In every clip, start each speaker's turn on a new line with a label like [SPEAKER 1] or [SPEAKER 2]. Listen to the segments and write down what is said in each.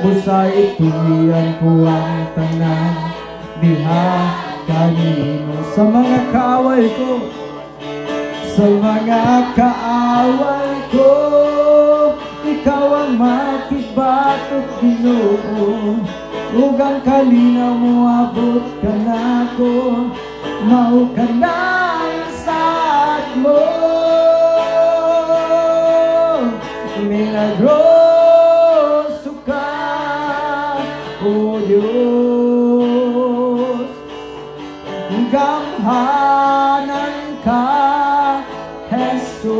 [SPEAKER 1] Busay tulian ko ang tanan diha kanimo. Sa mga kaaway ko, sa mga kaaway ko, ikaw ang makibatok Ginoo. Ug ang kalinaw mo abot ka na ko, mao ka na ang saad mo. Milagroso ka, O Diyos, gamhanan ka, Jesus.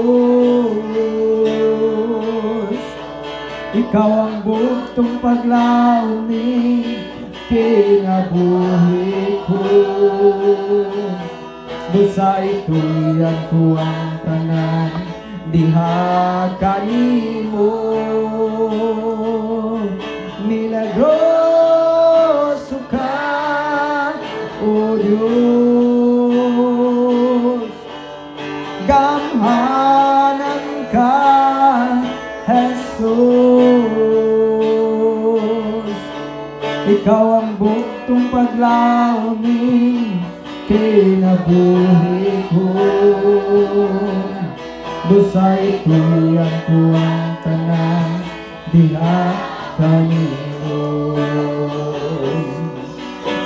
[SPEAKER 1] Ikaw ang bugtong paglaom ni kinabuhi ko. Busay tulian ko ang tanan diha kanimo. Milagroso ka, O Diyos, gamhanan ka, Jesus. Ikaw ang bugtong paglaom ni kinabuhi ko. Busay tulian ko ang tanan diha kanimo.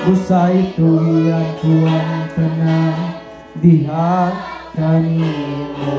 [SPEAKER 1] Busay tulian ko ang tanan diha kanimo.